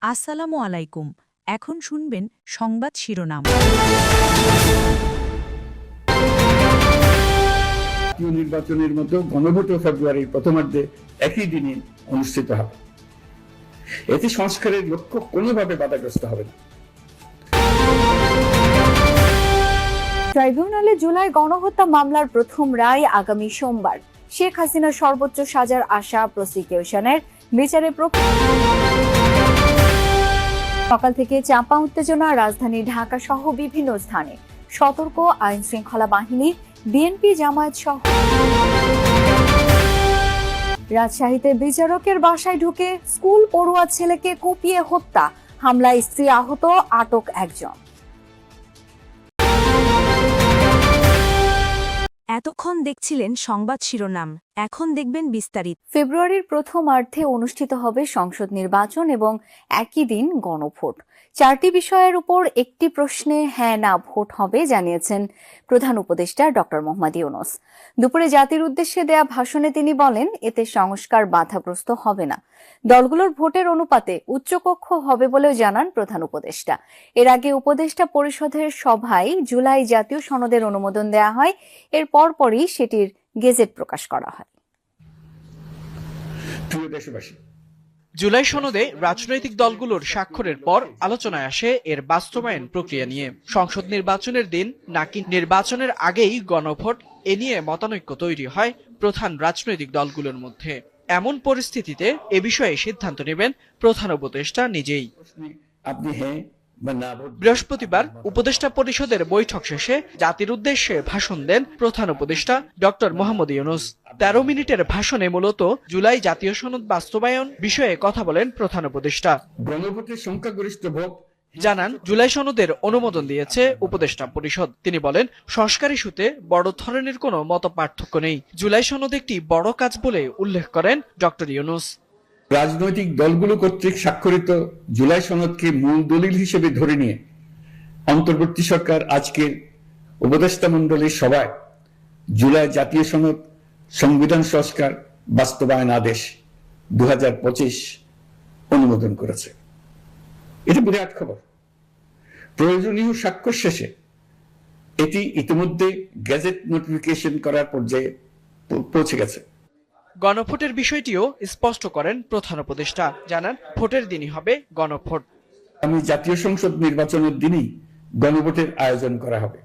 আসসালামু আলাইকুম। এখন শুনবেন সংবাদ শিরোনাম। জাতীয় নির্বাচনের মতো গণভোটও ফেব্রুয়ারির প্রথমার্ধে একই দিনে অনুষ্ঠিত হবে। এতে সংস্কারের লক্ষ্য কোনোভাবে বাধাগ্রস্ত হবে না। ট্রাইব্যুনালে জুলাই গণহত্যা মামলার প্রথম রায় আগামী সোমবার। শেখ হাসিনার সর্বোচ্চ সাজার আশা প্রসিকিউশনের বিচারে সকাল থেকে চাপা উত্তেজনা রাজধানী ঢাকা সহ বিভিন্ন স্থানে। সতর্ক আইন শৃঙ্খলা বাহিনী, বিএনপি জামায়াত সহ। রাজশাহীতে বিচারকের বাসায় ঢুকে স্কুল পড়ুয়া ছেলেকে কুপিয়ে হত্যা, হামলায় স্ত্রী আহত, আটক একজন। এতক্ষণ দেখছিলেন সংবাদ শিরোনাম, এখন দেখবেন বিস্তারিত। ফেব্রুয়ারির প্রথমার্ধে অনুষ্ঠিত হবে সংসদ নির্বাচন এবং একই দিন গণভোট। 4টি বিষয়ের উপর একটি প্রশ্নে হ্যাঁ না ভোট হবে জানিয়েছেন প্রধান উপদেষ্টা ডক্টর মোহাম্মদ ইউনূস। দুপুরে জাতির উদ্দেশ্যে দেয়া ভাষণে তিনি বলেন, এতে সংস্কার বাধাগ্রস্ত হবে না। দলগুলোর ভোটের অনুপাতে উচ্চকক্ষ হবে বলেও জানান প্রধান উপদেষ্টা। এর আগে উপদেষ্টা পরিষদের সভায় জুলাই জাতীয় সনদের অনুমোদন দেয়া হয়। এর পরপরই সেটির গেজেট প্রকাশ করা হয়। জুলাই সনদে রাজনৈতিক দলগুলোর স্বাক্ষরের পর আলোচনায় আসে এর বাস্তবায়ন প্রক্রিয়া নিয়ে। সংসদ নির্বাচনের দিন নাকি নির্বাচনের আগেই গণভোট, এ নিয়ে মতানৈক্য তৈরি হয় প্রধান রাজনৈতিক দলগুলোর মধ্যে। এমন পরিস্থিতিতে এ বিষয়ে সিদ্ধান্ত নেবেন প্রধান উপদেষ্টা নিজেই। বৃহস্পতিবার উপদেষ্টা পরিষদের বৈঠক শেষে জাতির উদ্দেশ্যে ভাষণ দেন প্রধান উপদেষ্টা ডক্টর মোহাম্মদ ইউনূস। 13 মিনিটের ভাষণে মূলত জুলাই জাতীয় সনদ বাস্তবায়ন বিষয়ে কথা বলেন প্রধান উপদেষ্টা। গণভোটের সংখ্যাগরিষ্ঠ ভোট জানান, জুলাই সনদের অনুমোদন দিয়েছে উপদেষ্টা পরিষদ। তিনি বলেন, সংস্কার ইস্যুতে বড় ধরনের কোনো মতপার্থক্য নেই। জুলাই সনদ একটি বড় কাজ বলে উল্লেখ করেন ডক্টর ইউনূস। রাজনৈতিক দলগুলো কর্তৃক স্বাক্ষরিত জুলাই সনদকে মূল দলিল হিসেবে ধরে নিয়ে অন্তর্বর্তী সরকার আজকের উপদেষ্টা মণ্ডলীর সভায় জুলাই জাতীয় সনদ সংবিধান সংস্কার বাস্তবায়ন আদেশ 2025 অনুমোদন করেছে। এটা বিরাট খবর। প্রয়োজনীয় স্বাক্ষর শেষে এটি ইতিমধ্যে গেজেট নোটিফিকেশন করার পর্যায়ে পৌঁছে গেছে। গণভোটের বিষয়টিও স্পষ্ট করেন প্রধান উপদেষ্টা। জানান, ভোটের দিনই হবে গণভোট। আমি জাতীয় সংসদ নির্বাচনের দিনই গণভোটের আয়োজন করা হবে,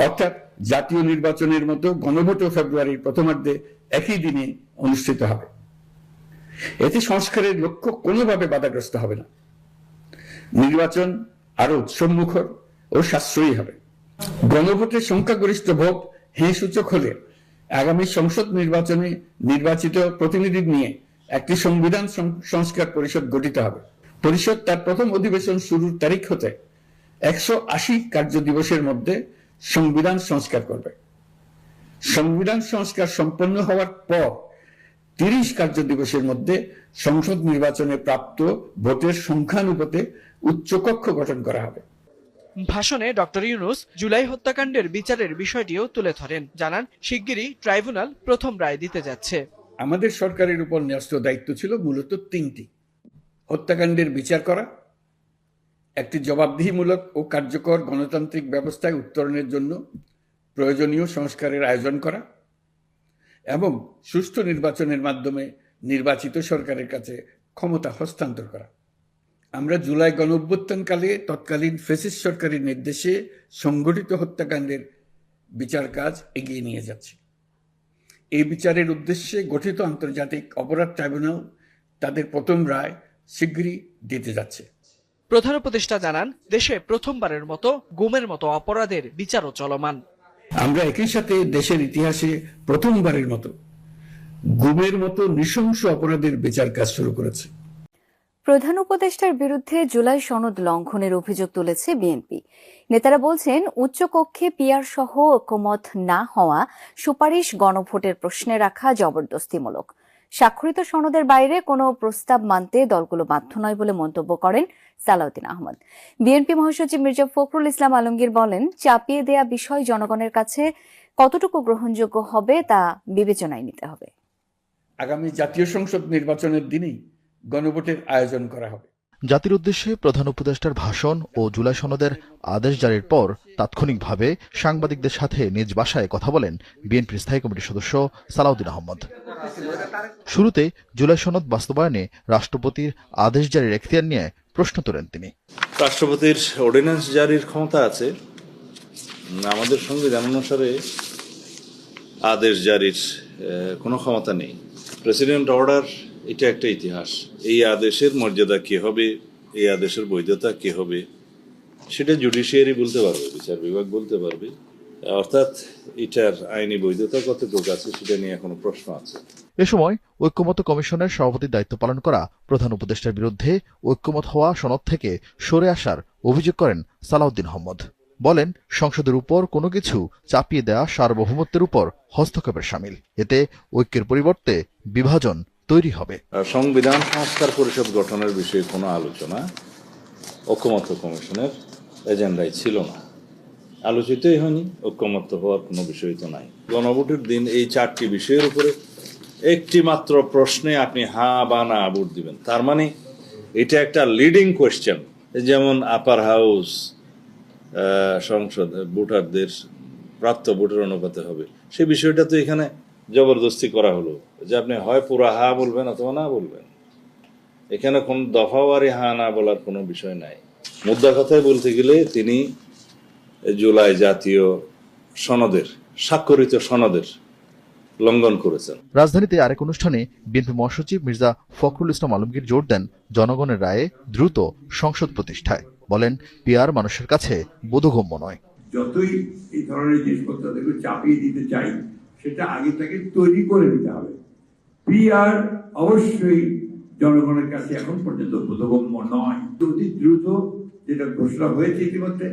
অর্থাৎ জাতীয় নির্বাচনের মতো গণভোটও ফেব্রুয়ারির প্রথমার্ধে একই দিনে অনুষ্ঠিত হবে। এতে সংস্কারের লক্ষ্য কোনোভাবে বাধাগ্রস্ত হবে না। নির্বাচন আরো উৎসবমুখর ও সাশ্রয়ী হবে। গণভোটের সংখ্যাগরিষ্ঠ ভোট হ্যাঁ সূচক হলে আগামী সংসদ নির্বাচনে নির্বাচিত প্রতিনিধি নিয়ে একটি সংবিধান সংস্কার পরিষদ গঠিত হবে। পরিষদ তার প্রথম অধিবেশন শুরুর তারিখ হতে 180 কার্য দিবসের মধ্যে সংবিধান সংস্কার করবে। সংবিধান সংস্কার সম্পন্ন হওয়ার পর 30 কার্য দিবসের মধ্যে সংসদ নির্বাচনে প্রাপ্ত ভোটের সংখ্যানুপাতে উচ্চকক্ষ গঠন করা হবে। ভাষণে ডক্টর ইউনূস জুলাই হত্যাকাণ্ডের বিচারের বিষয়টিও তুলে ধরেন। জানান, শিগগিরই ট্রাইব্যুনাল প্রথম রায় দিতে যাচ্ছে। আমাদের সরকারের উপর ন্যস্ত দায়িত্ব ছিল মূলত 3টি: হত্যাকাণ্ডের বিচার করা, একটি জবাবদিহিমূলক ও কার্যকর গণতান্ত্রিক ব্যবস্থায় উত্তরণের জন্য প্রয়োজনীয় সংস্কারের আয়োজন করা এবং সুষ্ঠু নির্বাচনের মাধ্যমে নির্বাচিত সরকারের কাছে ক্ষমতা হস্তান্তর করা। আমরা জুলাই গণঅভ্যুত্থানকালে তৎকালীন ফ্যাসিস্ট সরকারের নির্দেশে সংগঠিত হত্যাকাণ্ডের বিচার কাজ এগিয়ে নিয়ে যাচ্ছি। এই বিচারের উদ্দেশ্যে গঠিত আন্তর্জাতিক অপরাধ ট্রাইব্যুনাল তাদের প্রথম রায় শিগগিরই দিতে যাচ্ছে। প্রধান উপদেষ্টা জানান, দেশে প্রথমবারের মতো গুমের মতো অপরাধের বিচারও চলমান। আমরা একই সাথে দেশের ইতিহাসে প্রথমবারের মতো গুমের মতো নৃশংস অপরাধের বিচার কাজ শুরু করেছে। প্রধান উপদেষ্টার বিরুদ্ধে জুলাই সনদ লঙ্ঘনের অভিযোগ তুলেছে বিএনপি। নেতারা বলছেন, উচ্চকক্ষে পিআর সহ ঐকমত না হওয়া সুপারিশ গণভোটের প্রশ্নে রাখা জবরদস্তিমূলক। স্বাক্ষরিত সনদের বাইরে কোনো প্রস্তাব মানতে দলগুলো বাধ্য নয় বলে মন্তব্য করেন সালাউদ্দিন আহমদ। বিএনপি মহাসচিব মির্জা ফখরুল ইসলাম আলমগীর বলেন, চাপিয়ে দেয়া বিষয় জনগণের কাছে কতটুকু গ্রহণযোগ্য হবে তা বিবেচনায় নিতে হবে। আগামী জাতীয় সংসদ নির্বাচনের দিনই গণভোটের আয়োজন করা হবে। জাতির উদ্দেশ্যে প্রধান উপদেষ্টার ভাষণ ও জুলাই সনদের আদেশ জারির পর তাৎক্ষণিকভাবে সাংবাদিকদের সাথে নিজ বাসায় কথা বলেন বিএনপির স্থায়ী কমিটির সদস্য সালাউদ্দিন আহমদ। শুরুতে জুলাই সনদ বাস্তবায়নে রাষ্ট্রপতির আদেশ জারির এখতিয়ার নিয়ে প্রশ্ন তোলেন তিনি। রাষ্ট্রপতির অর্ডিন্যান্স জারির ক্ষমতা আছে, আমাদের সংবিধান অনুসারে আদেশ জারির কোনো ক্ষমতা নেই। প্রেসিডেন্ট অর্ডার এটা একটা ইতিহাস। এই আদেশের মর্যাদা কি হবে, এই আদেশের বৈধতা কি হবে, সেটা জুডিশিয়ারি বলতে পারবে, বিচার বিভাগ বলতে পারবে। অর্থাৎ এটার আইনি বৈধতা কতটুকু আছে সেটা নিয়ে এখনো প্রশ্ন আছে। এ সময় ঐক্যমত্য কমিশনের সভাপতির দায়িত্ব পালন করা প্রধান উপদেষ্টার বিরুদ্ধে ঐক্যমত হওয়া সনদ থেকে সরে আসার অভিযোগ করেন সালাউদ্দিন আহমদ। বলেন, সংসদের উপর কোনো কিছু চাপিয়ে দেয়া সার্বভৌমত্বের উপর হস্তক্ষেপের শামিল। এতে ঐক্যের পরিবর্তে বিভাজন তৈরি হবে। সংবিধান সংস্কার পরিষদ গঠনের বিষয়ে কোনো আলোচনা ঐক্যমত্য কমিশনের এজেন্ডায় ছিল না, আলোচিতই হয়নি। ঐক্যমত্য হওয়ার কোনো বিষয় তো নাই। গণভোটের দিন এই 4টি বিষয়ের উপরে একটি মাত্র প্রশ্নে আপনি হ্যাঁ বা না ভোট দিবেন, তার মানে এটা একটা লিডিং কোয়েশ্চেন। যেমন আপার হাউস সংসদ ভোটারদের প্রাপ্ত ভোটের অনুপাতে হবে, সেই বিষয়টা তো এখানে জবরদস্তি করা হলো যে আপনি হয় পুরো হা বলবেন অথবা না বলবেন। এখানে কোন দফাওয়ারি হা না বলার কোনো বিষয় নাই। মুদ্রা কথায় বলতে গেলে তিনি জুলাই জাতীয় সনদের, স্বাক্ষরিত সনদের লঙ্ঘন করেছেন। রাজধানীতে আরেক অনুষ্ঠানে বিএনপি মহাসচিব মির্জা ফখরুল ইসলাম আলমগীর জোর দেন জনগণের রায়ে দ্রুত সংসদ প্রতিষ্ঠায়। বলেন, পিআর মানুষের কাছে বোধগম্য নয়। যতই এই ধরনের জিনিসপত্রগুলো চাপিয়ে দিতে চাই, সেটা আগে থেকে তৈরি করে দিতে হবে। পিআর অবশ্যই জনগণের কাছে এখন পর্যন্ত বোধগম্য নয়। অতি দ্রুত যেটা ঘোষণা হয়েছে ইতিমধ্যে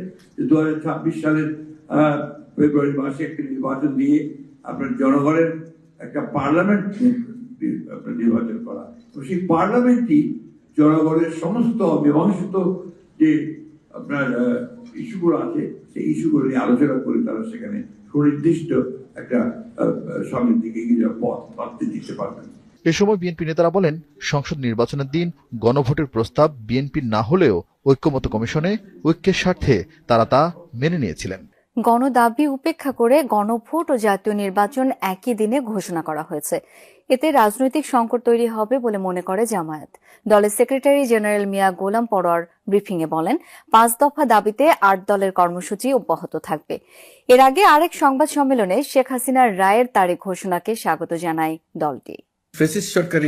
2026 সালের ফেব্রুয়ারি মাসে একটি নির্বাচন দিয়ে আপনার জনগণের একটা পার্লামেন্ট নির্বাচন করা, তো সেই পার্লামেন্টই জনগণের সমস্ত মীমাংসিত যে আপনার ইস্যুগুলো আছে, সেই ইস্যুগুলো নিয়ে আলোচনা করে তারা সেখানে সুনির্দিষ্ট একটা সামনের দিকে পথ পাততে দিতে পারবেন। এ সময় বিএনপি নেতারা বলেন, সংসদ নির্বাচনের দিন গণভোটের প্রস্তাব বিএনপির না হলেও ঐক্যমত্য কমিশনে ঐক্যের স্বার্থে তারা তা মেনে নিয়েছিলেন। গণদাবি উপেক্ষা করে গণভোট ও জাতীয় নির্বাচন একই দিনে ঘোষণা করা হয়েছে। এতে রাজনৈতিক সংকট তৈরি হবে বলে মনে করে জামায়াত। দলের সেক্রেটারি জেনারেল মিয়া গোলাম পরোয়ার ব্রিফিংয়ে বলেন, 5 দফা দাবিতে 8 দলের কর্মসূচি অব্যাহত থাকবে। এর আগে আরেক সংবাদ সম্মেলনে শেখ হাসিনার রায়ের তারিখ ঘোষণাকে স্বাগত জানায় দলটি। ফ্যাসিস্ট সরকারি